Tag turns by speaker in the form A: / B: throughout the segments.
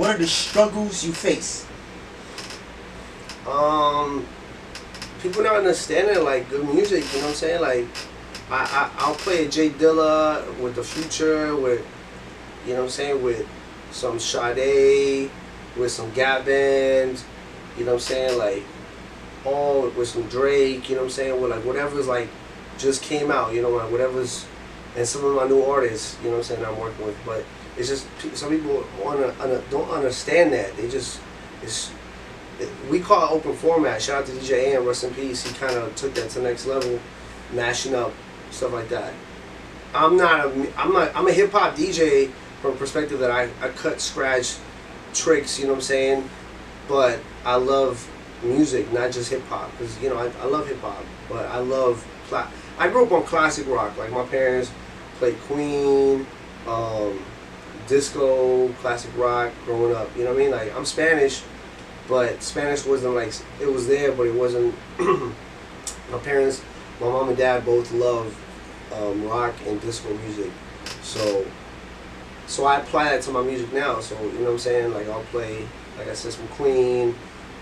A: what are the struggles you face?
B: People not understanding like good music, you know what I'm saying? Like I'll play a J Dilla with the Future, with, you know what I'm saying, with some Sade, with some Gap Band, you know what I'm saying, like all with some Drake, you know what I'm saying, with like whatever's like just came out, you know, like whatever's, and some of my new artists, you know what I'm saying, I'm working with. But it's just some people don't understand that. They just, we call it open format. Shout out to DJ AM, rest in peace. He kind of took that to the next level, mashing up stuff like that. I'm a hip hop DJ from a perspective that I cut, scratch, tricks, you know what I'm saying. But I love music, not just hip hop, because you know I love hip hop, but I love I grew up on classic rock. Like my parents played Queen, disco, classic rock growing up. You know what I mean? Like I'm Spanish, but Spanish wasn't like, it was there, but it wasn't. My parents, my mom and dad both love rock and disco music, so I apply that to my music now. So you know what I'm saying? Like I'll play, like I said, some Queen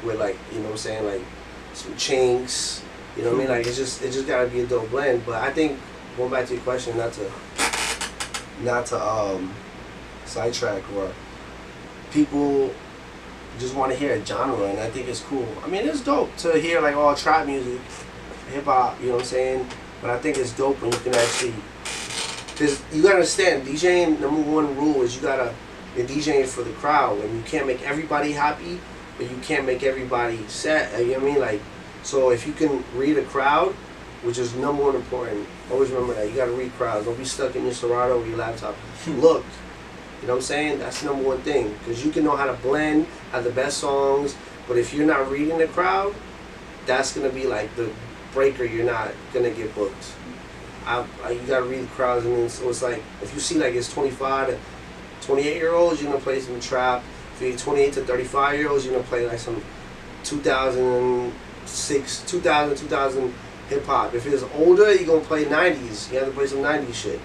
B: with like, you know what I'm saying, like some Chinks. You know what I mean? Like it just gotta be a dope blend. But I think, going back to your question, not to sidetrack, or people just want to hear a genre, and I think it's cool. I mean, it's dope to hear like all trap music, hip hop, you know what I'm saying? But I think it's dope when you can actually, because you gotta understand, DJing, #1 rule is you're DJing for the crowd, and you can't make everybody happy, but you can't make everybody sad. You know what I mean? Like, so if you can read a crowd, which is #1 important, always remember that. You gotta read crowds. Don't be stuck in your Serato or your laptop. Look, you know what I'm saying? That's the #1 thing, because you can know how to blend, have the best songs, but if you're not reading the crowd, that's gonna be like the breaker. You're not gonna get booked. You gotta read the crowds, and so it's like, if you see like it's 25 to 28-year-olds, you're gonna play some trap. If you're 28 to 35-year-olds, you're gonna play like some 2006, 2000 hip hop. If it's older, you're gonna play 90s. You have to play some 90s shit.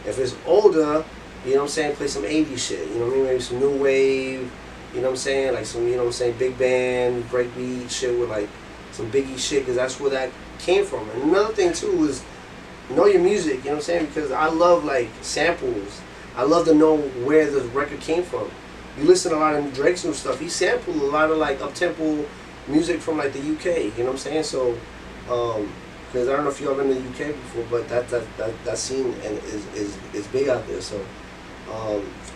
B: If it's older, you know what I'm saying, play some 80s shit. You know what I mean? Maybe some new wave. You know what I'm saying? Like some, you know what I'm saying, big band, breakbeat shit with like some Biggie shit, because that's where that came from. And another thing too is know your music. You know what I'm saying? Because I love like samples. I love to know where the record came from. You listen to a lot of Drake's new stuff. He sampled a lot of like up-tempo music from like the UK. You know what I'm saying? So, because I don't know if you've been to the UK before, but that scene is big out there. So,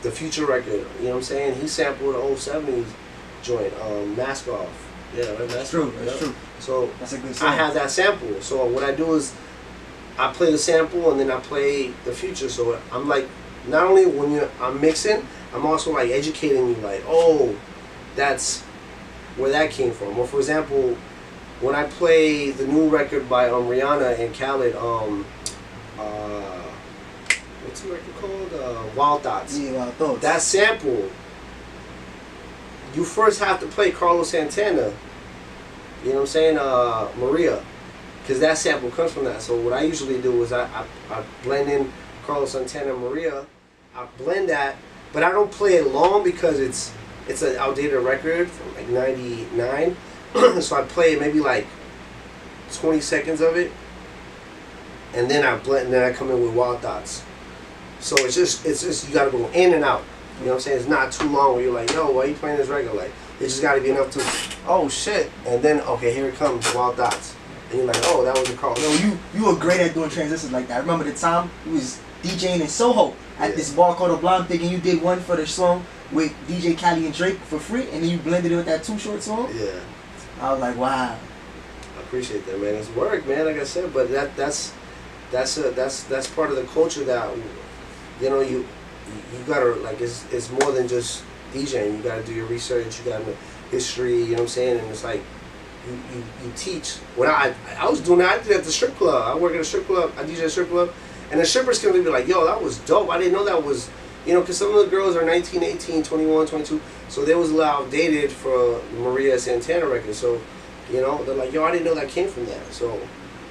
B: the Future record, you know what I'm saying? He sampled the old '70s joint, Mask Off. Yeah, right.
A: That's true. That's true.
B: So
A: that's a good song.
B: I have that sample. So what I do is I play the sample and then I play the Future. So I'm like, not only when I'm mixing, I'm also like educating you, like, oh, that's where that came from. Or for example, when I play the new record by Rihanna and Khaled, what's the record called? Wild Thoughts.
A: Yeah, Wild Thoughts.
B: That sample, you first have to play Carlos Santana. You know what I'm saying? Maria, because that sample comes from that. So what I usually do is I blend in Carlos Santana and Maria. I blend that, but I don't play it long because it's an outdated record from like '99. So I play maybe like 20 seconds of it, and then I blend, and then I come in with Wild Thoughts. So it's just you gotta go in and out. You know what I'm saying? It's not too long where you're like, yo, why are you playing this record? Like, it just gotta be enough to, oh shit, and then okay, here it comes, Wild Thoughts, and you're like, oh, that was a call.
A: Yo, you were great at doing transitions like that. I remember the time you was DJing in Soho at this bar called Oblong, thinking you did one for the song with DJ Khaled and Drake for free, and then you blended it with that Too Short song.
B: Yeah.
A: I was like, wow.
B: I appreciate that, man. It's work, man. Like I said, but that's part of the culture that, you know, you gotta, like, it's more than just DJing. You gotta do your research. You gotta know history. You know what I'm saying? And it's like you teach. When I was doing that, I did it at the strip club. I work at a strip club. I DJ at a strip club, and the strippers can be like, yo, that was dope. I didn't know that was, you know, because some of the girls are 19, 18, 21, 22, so they was a little outdated for the Maria Santana record. So, you know, they're like, yo, I didn't know that came from that. So,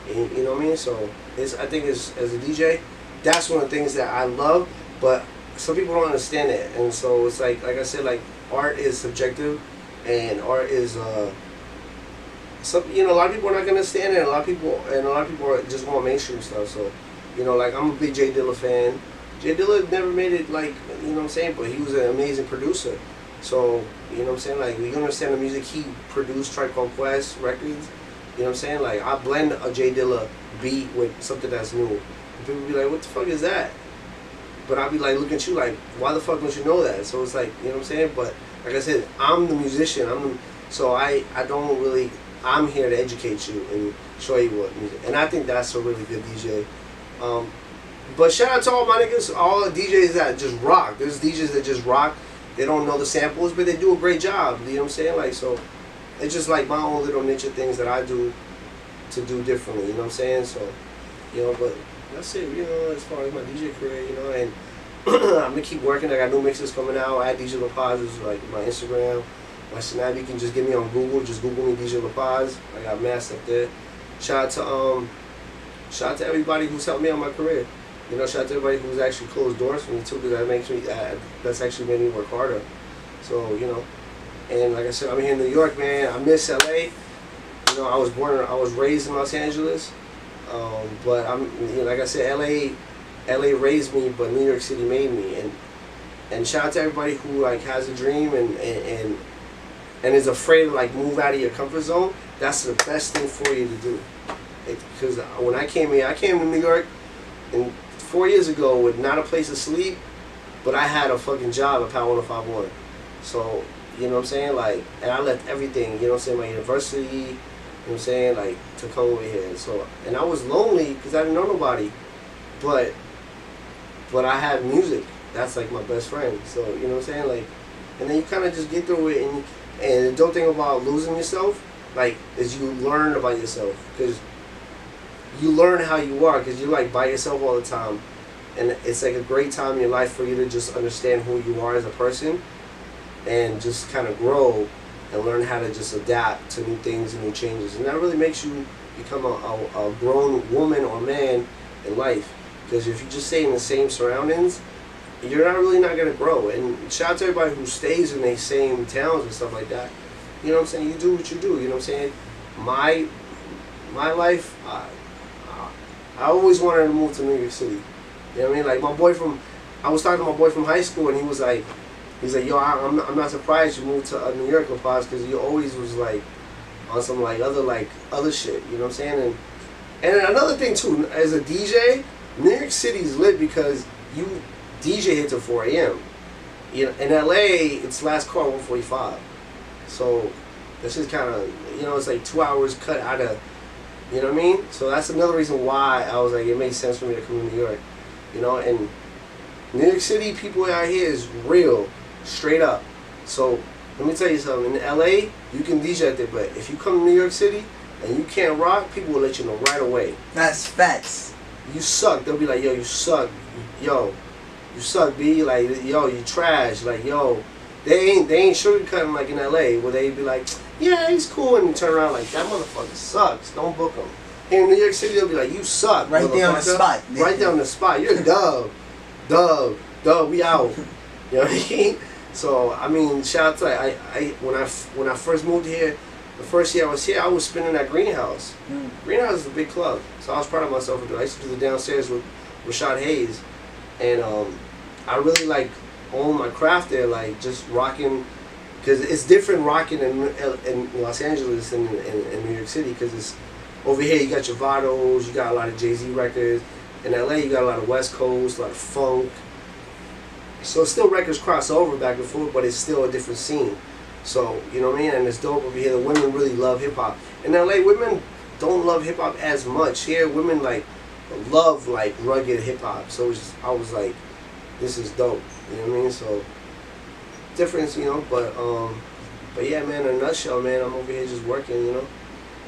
B: you know what I mean? So, I think as a DJ, that's one of the things that I love, but some people don't understand it. And so it's like I said, like art is subjective, and art is some, you know, a lot of people are not gonna understand it, and a lot of people just want mainstream stuff. So, you know, like I'm a big J Dilla fan. J Dilla never made it, like, you know what I'm saying, but he was an amazing producer. So, you know what I'm saying, like, we understand the music he produced, Tribe Called Quest records. You know what I'm saying, like, I blend a J Dilla beat with something that's new. And people be like, what the fuck is that? But I'll be like, looking at you like, why the fuck don't you know that? So it's like, you know what I'm saying? But like I said, I'm the musician. So I don't really, I'm here to educate you and show you what music. And I think that's a really good DJ. But shout out to all my niggas, all the DJs that just rock. There's DJs that just rock. They don't know the samples, but they do a great job. You know what I'm saying? Like, so it's just like my own little niche of things that I do to do differently. You know what I'm saying? So, you know, but that's it, you know, as far as my DJ career, you know, and I'm gonna keep working. I got new mixes coming out. At DJ LAPAZ is like my Instagram, my Snap. You can just get me on Google. Just Google me DJ LAPAZ. I got mass up there. Shout out to everybody who's helped me on my career. You know, shout out to everybody who's actually closed doors for me too, because that makes me that's actually made me work harder. So, you know, and like I said, I'm here in New York, man. I miss LA. You know, I was raised in Los Angeles. But I'm, you know, like I said, LA raised me, but New York City made me. And shout out to everybody who like has a dream and is afraid to like move out of your comfort zone. That's the best thing for you to do. Because when I came here, I came to New York, and 4 years ago with not a place to sleep, but I had a fucking job at Power 105.1. So, you know what I'm saying? Like, and I left everything, you know what I'm saying, my university, you know what I'm saying, like, to come over here. And so, and I was lonely because I didn't know nobody, but I had music. That's like my best friend. So, you know what I'm saying? Like, and then you kind of just get through it, and the dope thing about losing yourself, like, is you learn about yourself, because you learn how you are, because you're like by yourself all the time, and it's like a great time in your life for you to just understand who you are as a person, and just kind of grow and learn how to just adapt to new things and new changes, and that really makes you become a grown woman or man in life. Because if you just stay in the same surroundings, you're not gonna grow. And shout out to everybody who stays in the same towns and stuff like that. You know what I'm saying? You do what you do. You know what I'm saying? My life, I always wanted to move to New York City. You know what I mean? Like my boy I was talking to my boy from high school, and he's like, yo, I'm not surprised you moved to New York, LaPaz, because you always was like on some like other shit. You know what I'm saying? And another thing too, as a DJ, New York City's lit because you DJ here till 4 a.m. You know, in LA, it's last call 1:45. So this is kind of, you know, it's like 2 hours cut out of, you know what I mean? So that's another reason why I was like, it makes sense for me to come to New York. You know, and New York City, people out here is real, straight up. So let me tell you something. In LA, you can DJ there, but if you come to New York City and you can't rock, people will let you know right away.
A: That's facts.
B: You suck. They'll be like, yo, you suck. Yo, you suck, B. Like, yo, you trash. Like, yo, they ain't sugarcoating like in LA, where they be like, yeah, he's cool, and you turn around like, that motherfucker sucks. Don't book him. Here in New York City, they'll be like, you suck.
A: Right there on the spot.
B: Right there on the spot. You're dub. Dub, we out. You know what I mean? So, I mean, shout out to when I first moved here, the first year I was here, I was spinning at Greenhouse. Greenhouse is a big club, so I was proud of myself for doing. I used to do the downstairs with Rashad Hayes, and I really like own my craft there, like just rocking, because it's different rocking in Los Angeles than in New York City, because it's over here you got your Vados, you got a lot of Jay-Z records. In LA you got a lot of West Coast, a lot of funk. So still records cross over back and forth, but it's still a different scene. So, you know what I mean? And it's dope over here. The women really love hip-hop. In LA, women don't love hip-hop as much. Here, women, like, love, like, rugged hip-hop. So I was like, this is dope. You know what I mean? So, difference, you know. But yeah, man, in a nutshell, man, I'm over here just working, you know.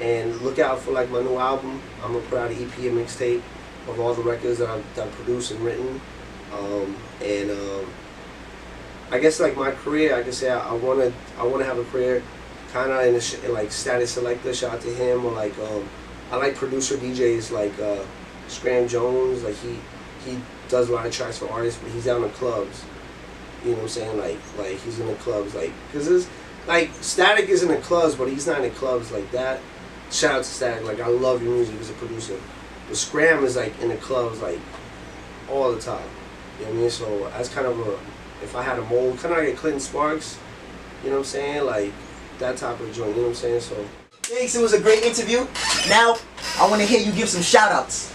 B: And look out for, like, my new album. I'm going to put out an EP and mixtape of all the records that I've produced and written. I guess like my career, I can say I wanna have a career kind of in like Status Selector, shout out to him, or like I like producer DJs like Scram Jones, like he does a lot of tracks for artists, but he's out in clubs. You know what I'm saying? Like he's in the clubs, like, cause it's like Static is in the clubs, but he's not in the clubs like that. Shout out to Static, like I love your music as a producer. But Scram is like in the clubs like all the time. You know what I mean? So that's kind of a, if I had a mold, kind of like a Clinton Sparks. You know what I'm saying? Like that type of joint. You know what I'm saying? So.
A: Thanks. It was a great interview. Now I want to hear you give some shout outs.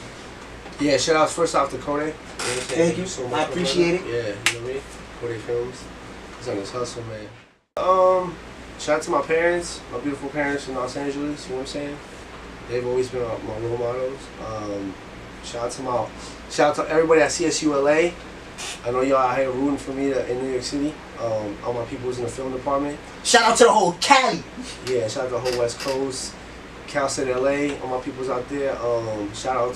B: Yeah, shout outs first off to CODAY. You know
A: Thank you so much. I appreciate it.
B: Yeah, you know what I mean? CODAY Films. He's on his hustle, man. Shout out to my parents, my beautiful parents in Los Angeles, you know what I'm saying? They've always been my role models. Shout out to everybody at CSULA. I know y'all out here rooting for me in New York City. All my people in the film department.
A: Shout out to the whole Cali.
B: Yeah, shout out to the whole West Coast. Cal State LA, all my people's out there. Shout out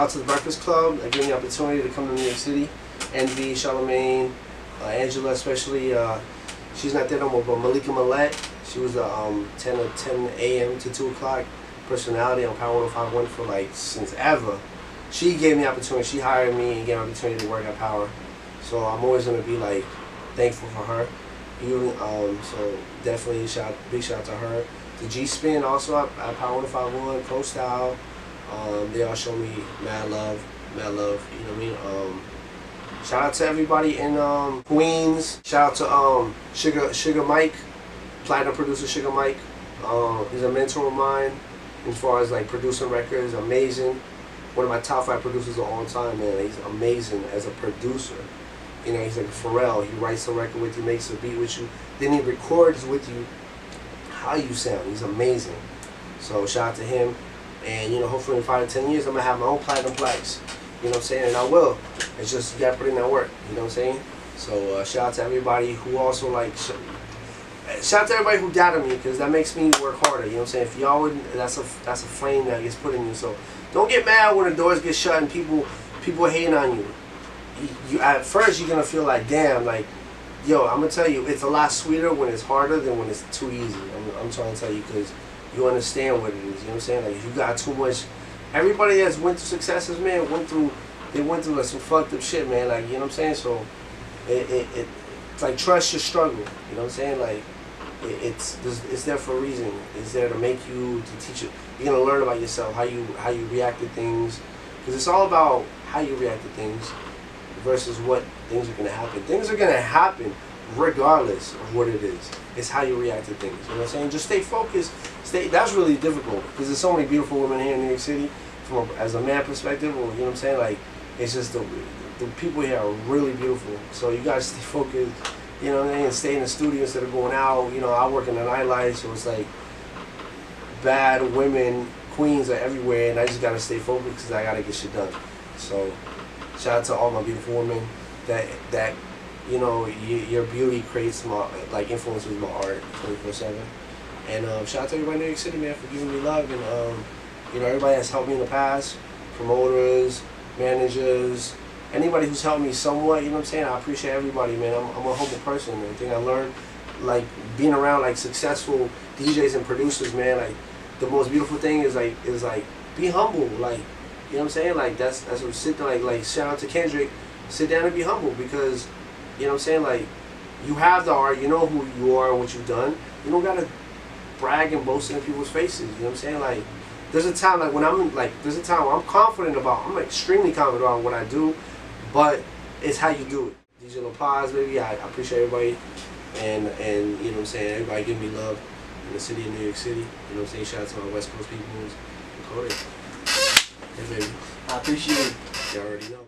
B: to the Breakfast Club. They gave me the opportunity to come to New York City. Envy, Charlamagne, Angela especially. She's not there no more, but Malika Millette. She was a 10 a.m. to 2 o'clock personality on Power 105.1 for like since ever. She gave me the opportunity. She hired me and gave me the opportunity to work at Power. So I'm always gonna be like thankful for her. So definitely big shout out to her. The G Spin also at Power 105.1, Pro Style. They all show me mad love, you know what I mean? Shout out to everybody in Queens. Shout out to Sugar Mike, platinum producer Sugar Mike. He's a mentor of mine as far as like producing records. Amazing. One of my top 5 producers of all time, man. He's amazing as a producer. You know, he's like Pharrell. He writes a record with you, makes a beat with you, then he records with you how you sound. He's amazing. So shout out to him. And you know, hopefully in 5 to 10 years, I'm gonna have my own platinum plaques. You know what I'm saying? And I will. It's just you gotta put in that work. You know what I'm saying? So shout out to everybody who also like. Shout out to everybody who doubted me, because that makes me work harder. You know what I'm saying? If y'all wouldn't, that's a flame that gets put in you. So don't get mad when the doors get shut and people hating on you. You at first you're gonna feel like, damn, like, yo, I'm gonna tell you, it's a lot sweeter when it's harder than when it's too easy. I'm trying to tell you, because you understand what it is. You know what I'm saying? Like if you got too much. Everybody that's went through successes, man, they went through like some fucked up shit, man. Like, you know what I'm saying? So it's like trust your struggle. You know what I'm saying? Like it's there for a reason. It's there to make you, to teach you. You're gonna learn about yourself, how you react to things, because it's all about how you react to things versus what things are gonna happen. Things are gonna happen regardless of what it is. It's how you react to things. You know what I'm saying? Just stay focused. That's really difficult, because there's so many beautiful women here in New York City. As a man perspective, or you know what I'm saying? Like, it's just the people here are really beautiful. So you gotta stay focused. You know what I mean? And stay in the studio instead of going out. You know, I work in the nightlife, so it's like bad women, queens are everywhere, and I just gotta stay focused because I gotta get shit done. So shout out to all my beautiful women that you know, your beauty creates my, like, influences my art 24/7. And shout out to everybody in New York City, man, for giving me love. And you know, everybody that's helped me in the past, promoters, managers, anybody who's helped me somewhat. You know what I'm saying? I appreciate everybody, man. I'm a humble person. I think I learned, like, being around like successful DJs and producers, man. Like, the most beautiful thing is like be humble. Like, you know what I'm saying? Like, that's what sit there, like shout out to Kendrick. Sit down and be humble, because you know what I'm saying? Like, you have the art, you know who you are and what you've done. You don't gotta brag and boast in people's faces. You know what I'm saying? Like, there's a time like when there's a time where I'm confident about, I'm extremely confident about what I do, but it's how you do it. DJ LAPAZ, baby, I appreciate everybody, and you know what I'm saying? Everybody give me love in the city of New York City. You know what I'm saying? Shout out to my West Coast people, CODAY. Yeah, baby.
A: I appreciate it.
B: You already know.